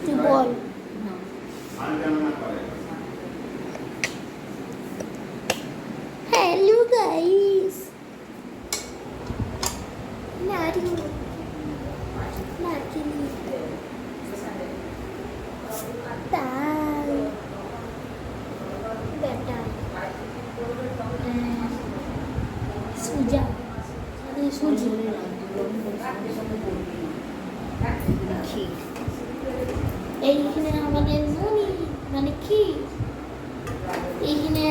তুই বল। Hello guys, নারকেল নারকেল তাই বেটা সুজা সুজি এইখানে আমাদের মুনি মানে কি এইখানে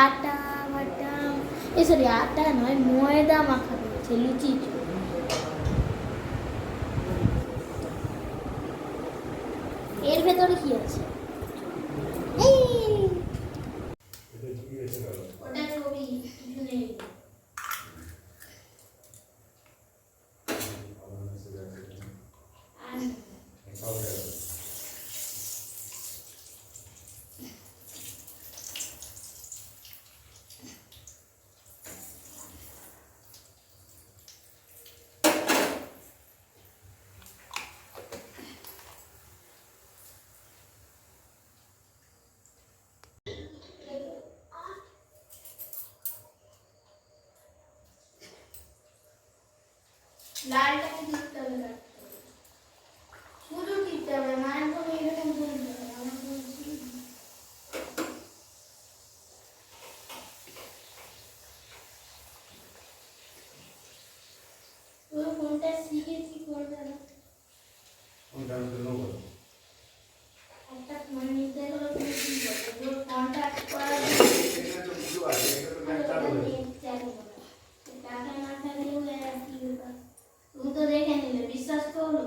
আটা বাটা সরি আটা নয় ময়দা মাখা রয়েছে লুচি। এর ভেতরে কি আছে? ওটা ছবি কিছু নেই। লালটাকে দিতে হবে, শুধু দিতে হবে, মায়ের কোনো এরকম বলতে হবে আমার বলছি। তো কোনটা শিখেছি করবে না কোনটা আমি নেব একটা মানে নিতে হলে তুমি কি করবে যে কন্টাক্ট করা এটা তো কিছু আছে এটা তো ম্যাচ চালু হয়েছে টাকা না থাকলেও কি ব্যাপার তুমি তো দেখে নিলে বিশ্বাস করো।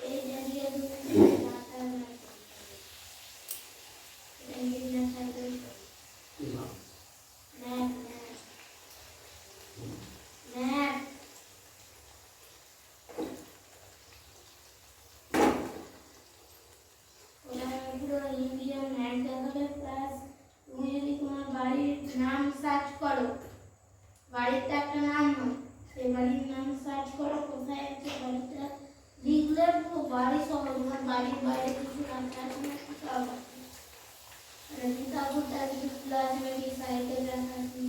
এই জায়গায় তুমি টাকা না এই না থাকলে না না না ইন্ডিয়ান ম্যাপ দেখাবে প্লাস তুমি যদি তোমার বাড়ির নাম সার্চ করো, বাড়ির তো একটা নাম হয়, সেই বাড়ির নাম সার্চ করো কোথায় আছে বাড়িটা লিখলে পুরো বাড়ি সহ তোমার বাড়ির বাইরে কিছু রাখা আছে না কিছু আবার কিতাবটা কিছু আসবে কি সাইকেল রাখা আছে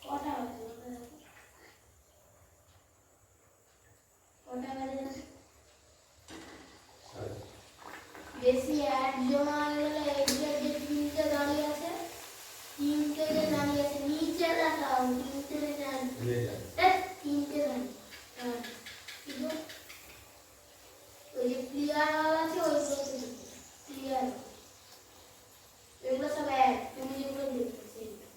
কটা আছে কটা বাজে বেশি অ্যাড জমা হয়ে গেলে এগুলো যে তিনটে দাঁড়িয়ে আছে তিনটে যে দাঁড়িয়ে আছে নিচে দেখাও তিনটে দাঁড়িয়ে তিনটে দাঁড়িয়ে কিন্তু ওই যে ক্লিয়ার আছে ওইগুলো ক্লিয়ার এগুলো সব অ্যাড তুমি যেগুলো দেখছো সেইগুলো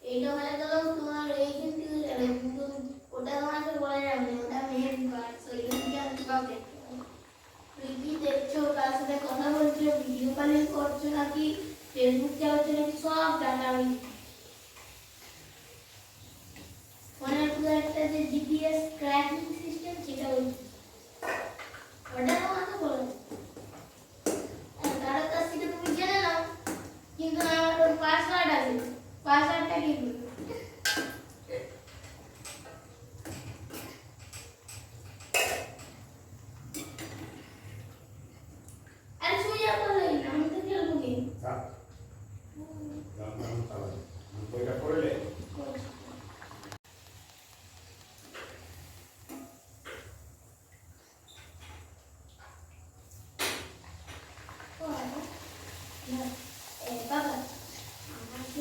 এইটা হলে তো তোমার এইখান থেকে যাবে কিন্তু ওটা তোমাকে বলা যাবে না ওটা মেন কাজ ওইখান থেকে আসতে পাবে। তুই কি দেখছো কার সাথে কথা বলছো ভিডিও কলিং করছো নাকি ফেসবুক চালাচ্ছো নাকি সব ডাটা আমি ফোনের পুরো একটা যে জিপিএস ট্র্যাকিং সিস্টেম সেটা বলছি ওটা তোমাকে বলে কারোর কাছ থেকে তুমি জেনে নাও কিন্তু আমার ওর পাসওয়ার্ড আছে পাসওয়ার্ডটা কি করবে আর শুয়ে পড়লে আমি তো খেলবো কি বইটা পড়লে বাবা আমাকে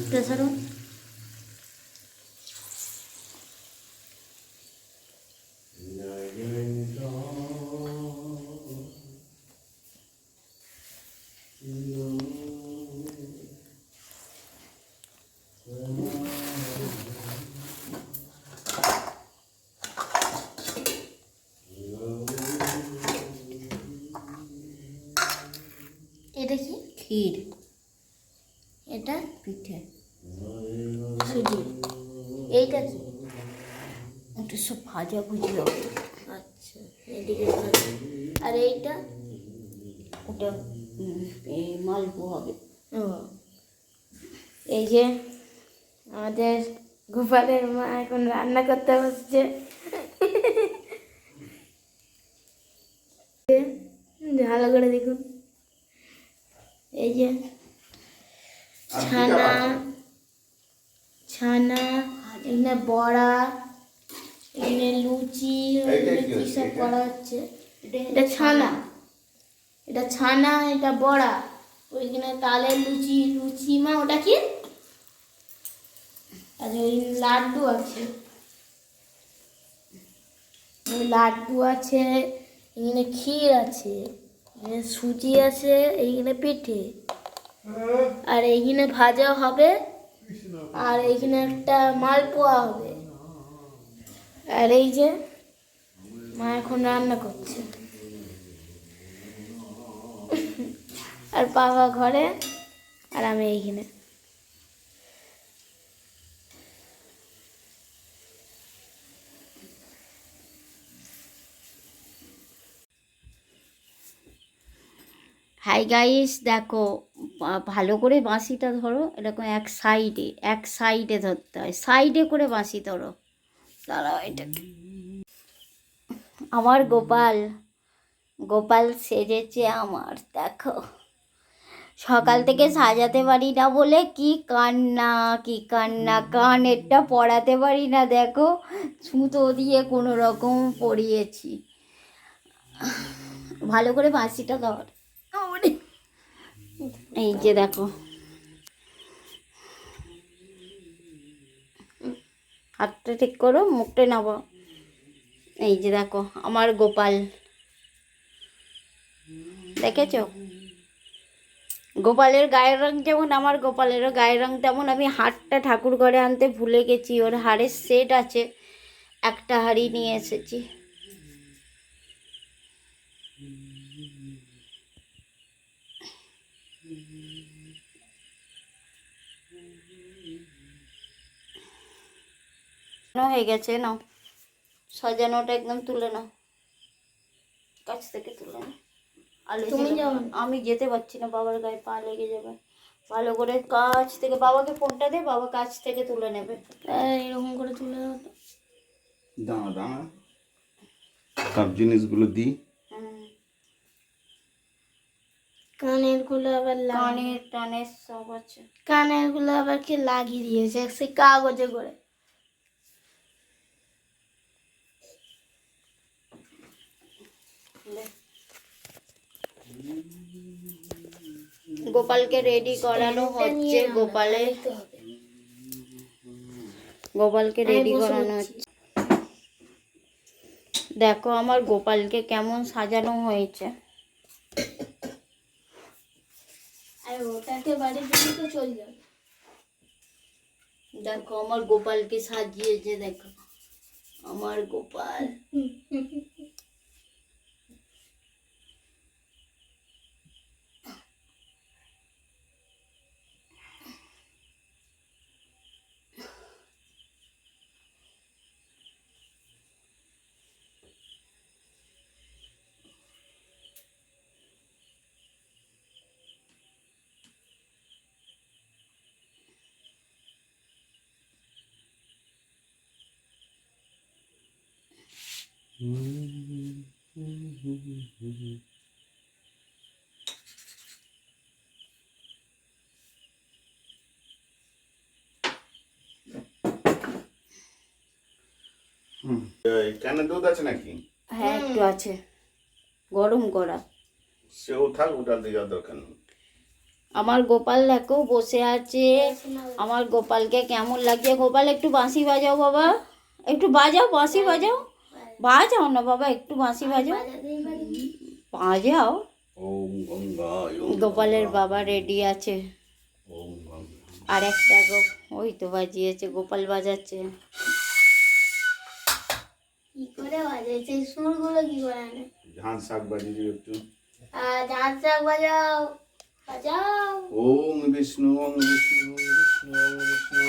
প্রেসারও এটা কি ক্ষীর, এটা পিঠে, সুজি, এইটা কি? ওটা সব ভাজা ভুজি হবে। আচ্ছা, এদিকে ভাজা। আর এইটা ওটা এই মালপো হবে। ও, এই যে আমাদের গোপালের মা এখন রান্না করতে বসছে। ভালো করে দেখুন, এই যে ছানা ছানা, এখানে বড়া, এখানে লুচি, এখানে কি সব করা হচ্ছে। এটা ছানা, এটা ছানা, এটা বড়া, ওইখানে তালের লুচি, লুচি মা ওটা কি? আর ওই লাড্ডু আছে, ওই লাড্ডু আছে, এখানে ক্ষীর আছে, এখানে সুজি আছে, এইখানে পিঠে, আর এইখানে ভাজা হবে, আর এইখানে একটা মালপোয়া হবে। আর এই যে মা এখন রান্না করছে, আর বাবা ঘরে, আর আমি এইখানে। হাই গাইস, দেখো ভালো করে বাঁশিটা ধরো, এরকম এক সাইডে ধরতে হয়, সাইডে করে বাঁশি ধরো। দাঁড়াও, এটা আমার গোপাল, গোপাল সেজেছে আমার, দেখো সকাল থেকে সাজাতে পারি না বলে কি কান্না, কি কান্না, কানেরটা পরাতে পারি না, দেখো সুতো দিয়ে কোনো রকম পরিয়েছি। ভালো করে বাঁশিটা ধর, এই যে দেখো, হাতটা ঠিক করো, মুখটা নাও। এই যে দেখো আমার গোপাল, দেখেছো? গোপালের গায়ের রং যেমন, আমার গোপালেরও গায়ের রং তেমন। আমি হারটা ঠাকুর ঘরে আনতে ভুলে গেছি, ওর হারের সেট আছে, একটা হাড়ি নিয়ে এসেছি। হয়ে গেছে, নাও সাজানোটা একদম তুলে নাও, কাছ থেকে তুলে নাও। আলো তুমি যাও না। আমি যেতে পারছি না, বাবার গায়ে পা লেগে যাবে। ভালো করে কাছ থেকে, বাবাকে ফোনটা দে, বাবা কাছ থেকে তুলে নেবে। এরকম করে তুলে দাও তো। দাঁড়া দাঁড়া, সব জিনিসগুলো দিই। কানের গুলো আবার কানের টানের সব আছে। কানের গুলো আবার কে লাগিয়ে দিয়েছে সে কাগজে করে। গোপালকে রেডি করানো হচ্ছে, গোপালকে রেডি করানো হচ্ছে। দেখো আমার গোপালকে কেমন সাজানো হয়েছে। আর ওটাকে বাড়ি দিলে তো চলে যাবে। দেখো আমার গোপালকে সাজিয়েছে, দেখো আমার গোপাল। কেন দুধ আছে নাকি? হ্যাঁ একটু আছে, গরম করা। সেও থাক, ওটা দিয়ে যাওয়ার দরকার নেই। আমার গোপাল দেখো বসে আছে। আমার গোপালকে কেমন লাগছে। গোপাল একটু বাঁশি বাজাও বাবা, একটু বাজাও, বাঁশি বাজাও। বাজাও না বাবা, একটু বাঁশি বাজাও, বাজাও। ওম গঙ্গায় গোপালের বাবা রেডি আছে। ওম গঙ্গা। আর একটা ওই তো বাজিয়েছে, গোপাল বাজাচ্ছে। কি করে বাজাইছে সুরগুলো কি করে আনে? ঝাঁট শাক বাজিয়ে দিও একটু। ঝাঁঝ শাক বাজাও, বাজাও। ওম বিষ্ণু, ওম বিষ্ণু, ওম বিষ্ণু, ওম বিষ্ণু।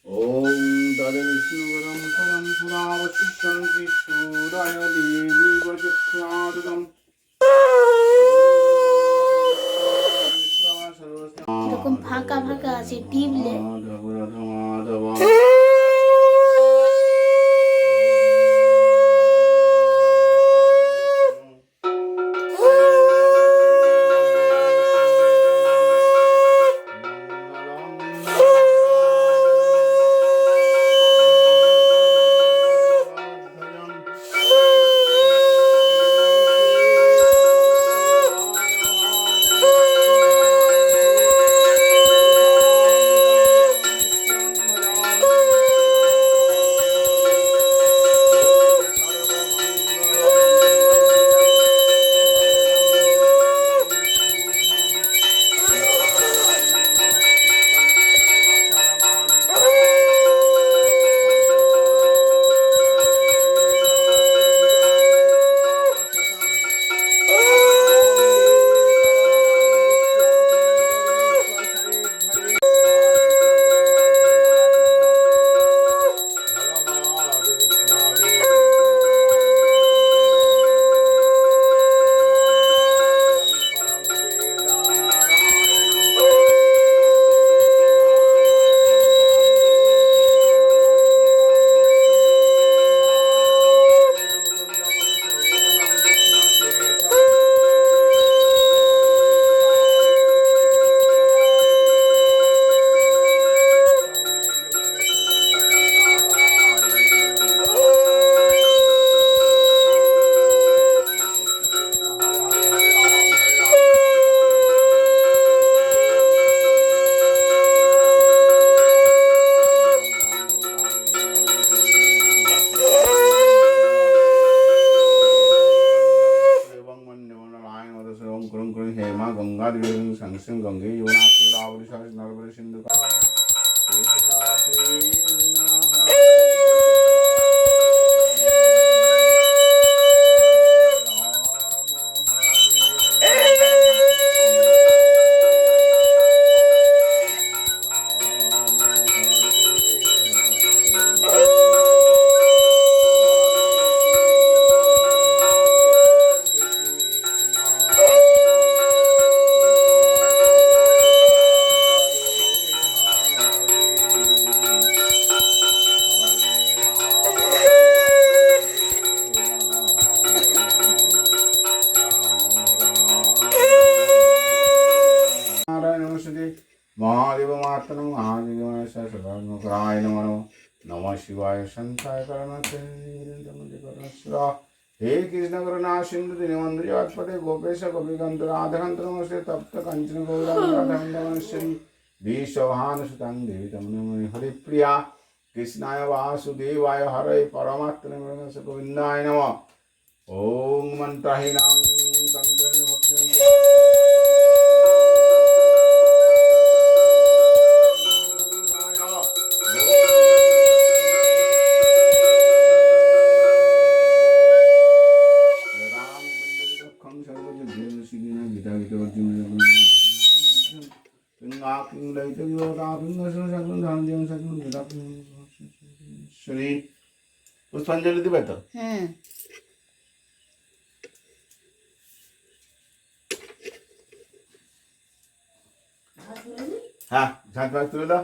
ওম তদে বিষ্ণু পরম পরম পুরাবশিষ্যং কৃষ্ণরায় দেবী বচক্রাদুকম। এরকম ফাঁকা ফাঁকা আছে টিপলে। মাধব রাধা মাধব। संक्षिम गंगे यमुना सिंधु परमात्मनो महादेवाय सदानंदराय नमः नमः शिवाय संताय करणाते हे कृष्ण करुणा सिंधु दीनबंधु जगत्पते गोपेश गोपीकांत राधाकांत नमस्ते तप्त कंचन गौरांगी विश्वभानुसुतं देवी तमनमि हरिप्रिया कृष्णाय वासुदेवाय हरे परमात्मने गोविंदाय नमः ओम मंत्रहीनां तंत्रं भक्तिं পুষ্পাঞ্জলি দিবে তো হ্যাঁ ঝাঁট তুলে দাও